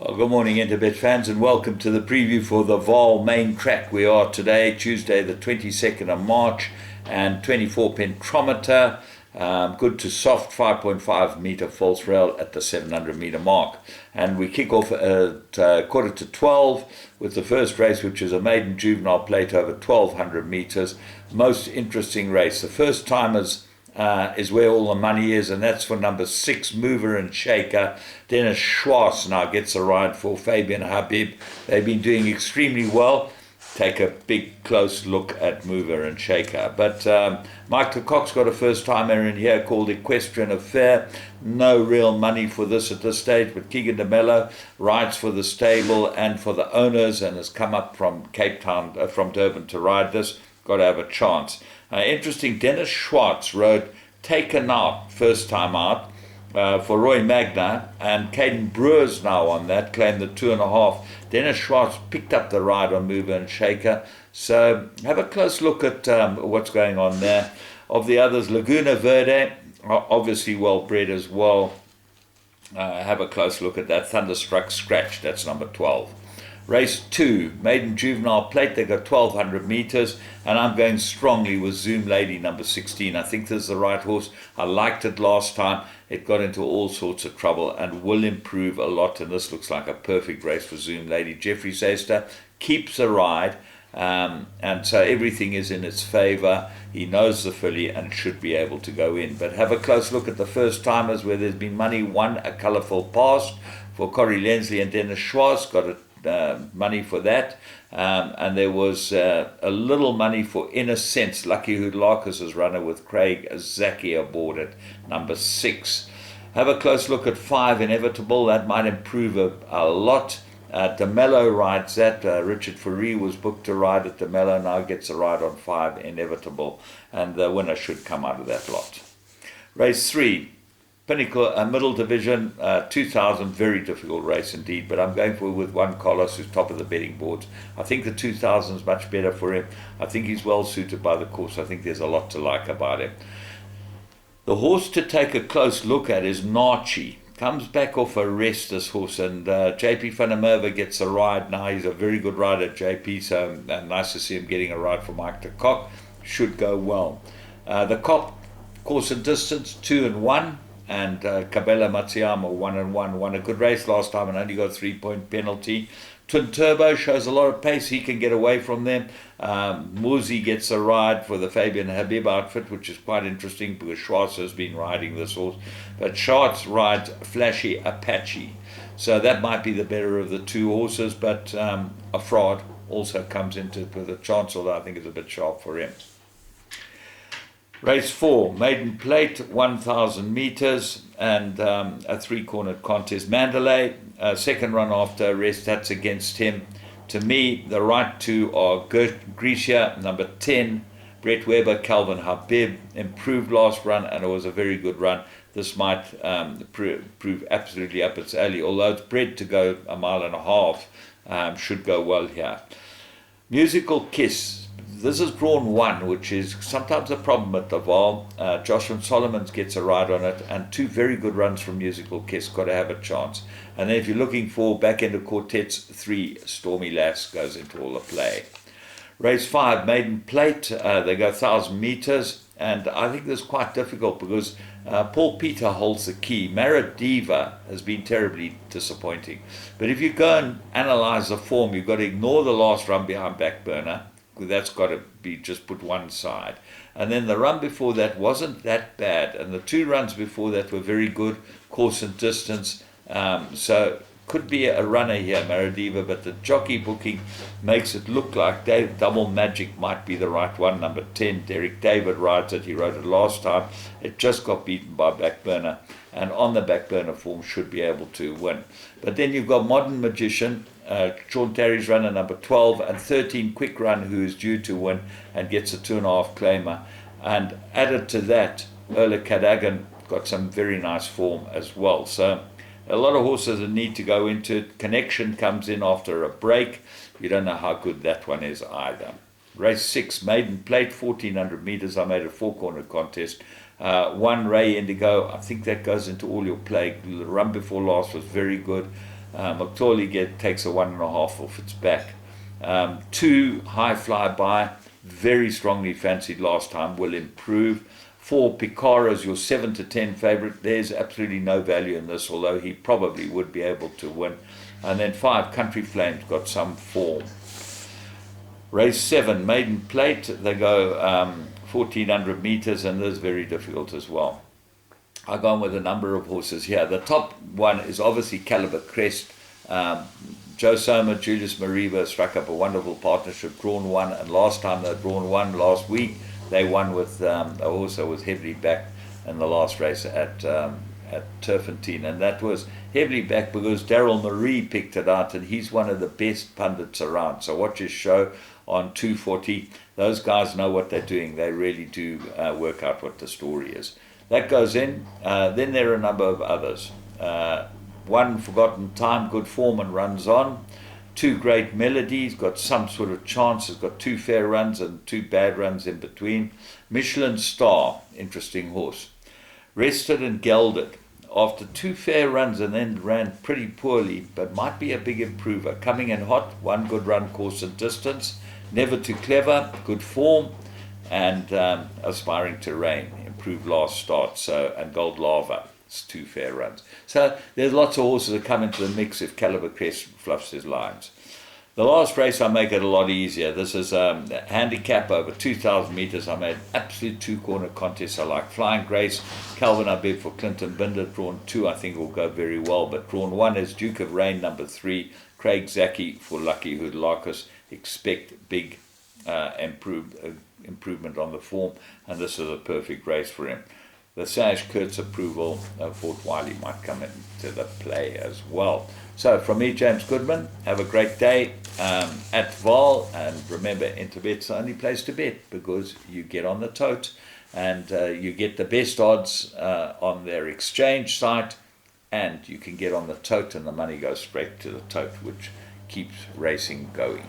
Well, good morning, Interbet fans, and welcome to the preview for the Vaal main track. We are today, Tuesday, the 22nd of March, and 24 pentometer, good to soft 5.5 meter false rail at the 700 meter mark. And we kick off at quarter to 12 with the first race, which is a maiden juvenile plate over 1200 meters. Most interesting race. The first timers is where all the money is, and that's for number 6, Mover and Shaker. Dennis Schwartz now gets a ride for Fabian Habib. They've been doing extremely well. Take a big close look at Mover and Shaker. But Mike de Kock's got a first timer in here called Equestrian Affair. No real money for this at this stage, but Keegan de Mello rides for the stable and for the owners and has come up from Cape Town, from Durban to ride this. Got to have a chance. Interesting, Dennis Schwartz rode Taken Out, first time out, for Roy Magna, and Caden Brewer's now on that, claimed the 2.5. Dennis Schwartz picked up the ride on Mover and Shaker. So have a close look at what's going on there. Of the others, Laguna Verde, obviously well bred as well. Have a close look at that. Thunderstruck Scratch, that's number 12. Race 2, maiden juvenile plate. They got 1200 meters, and I'm going strongly with Zoom Lady, number 16. I think this is the right horse. I liked it last time. It got into all sorts of trouble and will improve a lot, and this looks like a perfect race for Zoom Lady. Jeffrey Sester keeps a ride, and so everything is in its favor. He knows the filly and should be able to go in. But have a close look at the first timers where there's been money. One, A Colourful Past for Corey Lensley and Dennis Schwartz, got it. Money for that, and there was a little money for Inner Sense, Lucky Hood Larkis's runner with Craig Zaki aboard it, number 6. Have a close look at 5, Inevitable. That might improve a lot. De Mello rides that. Richard Faree was booked to ride at De Mello, now gets a ride on 5, Inevitable, and the winner should come out of that lot. Race 3, Pinnacle, middle division, 2000, very difficult race indeed, but I'm going with one Carlos, who's top of the betting boards. I think the 2000 is much better for him. I think he's well suited by the course. I think there's a lot to like about him. The horse to take a close look at is Nachi. Comes back off a rest, this horse, and JP van der Merwe gets a ride now. He's a very good rider, JP, so nice to see him getting a ride from Mike de Kock. Should go well. The Kock course and distance, 2 and 1. And Kabela Matsuyama 1 and 1, won a good race last time and only got a 3-point penalty. Twin Turbo shows a lot of pace. He can get away from them. Muzi gets a ride for the Fabian Habib outfit, which is quite interesting because Schwartz has been riding this horse. But Schwartz rides Flashy Apache. So that might be the better of the two horses, but a fraud also comes into it with a chance, although I think it's a bit sharp for him. Race 4, maiden plate, 1,000 meters, and a 3-cornered contest. Mandalay, second run after arrest, that's against him. To me, the right two are Grisha, number 10, Brett Weber, Calvin Habib, improved last run, and it was a very good run. This might prove absolutely up its alley, although it's bred to go 1.5 miles, should go well here. Musical Kiss. This is drawn 1, which is sometimes a problem at the Vaal. Joshua Solomons gets a ride on it, and 2 very good runs from Musical Kiss. Got to have a chance. And then if you're looking for back end of quartets, 3, Stormy Lass goes into all the play. Race 5, maiden plate. They go 1,000 meters, and I think this is quite difficult because Paul Peter holds the key. Maradiva has been terribly disappointing. But if you go and analyze the form, you've got to ignore the last run behind Backburner. That's got to be just put one side. And then the run before that wasn't that bad. And the 2 runs before that were very good, course and distance. So could be a runner here, Maradiva, but the jockey booking makes it look like Double Magic might be the right one. Number 10, Derek David rides it. He rode it last time. It just got beaten by Backburner. And on the Backburner form should be able to win. But then you've got Modern Magician, Sean Terry's runner, number 12, and 13, Quick Run, who is due to win and gets a 2.5 claimer. And added to that, Erla Cadogan got some very nice form as well. So a lot of horses that need to go into it. Connection comes in after a break. You don't know how good that one is either. Race 6, maiden plate, 1,400 meters. I made a 4-corner contest. 1, Ray Indigo. I think that goes into all your play. The run before last was very good. McTawley takes a 1.5 off its back. 2, High Fly By, very strongly fancied last time, will improve. 4, Picara is your 7 to 10 favourite. There's absolutely no value in this, although he probably would be able to win. And then 5, Country Flames, got some form. Race 7, Maiden Plate. They go 1,400 metres, and this is very difficult as well. I've gone with a number of horses here. The top one is obviously Caliber Crest. Joe Soma, Julius Mariba struck up a wonderful partnership, drawn 1, and last time they drawn 1 last week, they won with a horse that was heavily backed in the last race at Turfentine, and that was heavily backed because Daryl Marie picked it out, and he's one of the best pundits around. So watch his show on 240. Those guys know what they're doing. They really do work out what the story is. That goes in. Then there are a number of others. 1, Forgotten Time, good form and runs on. 2, Great Melodies, got some sort of chance. It's got 2 fair runs and 2 bad runs in between. Michelin Star, interesting horse. Rested and Gelded, after 2 fair runs and then ran pretty poorly, but might be a big improver. Coming in hot, 1 good run, course and distance. Never Too Clever, good form. And Aspiring to Reign, improved last start. So, and Gold Lava, it's 2 fair runs. So there's lots of horses that come into the mix if Caliber Crest fluffs his lines. The last race, I make it a lot easier. This is a handicap over 2,000 metres. I made absolute 2-corner contests. I like Flying Grace, Calvin Abib for Clinton Binder. Drawn 2, I think will go very well. But drawn 1 is Duke of Rain, number 3. Craig Zaki for Lucky Hoodlarkus. Expect big improvement on the form, and this is a perfect race for him. The Sash Kurtz approval of Fort Wiley might come into the play as well. So from me, James Goodman, have a great day at Vaal, and remember, Interbet's the only place to bet because you get on the tote and you get the best odds on their exchange site, and you can get on the tote and the money goes straight to the tote, which keeps racing going.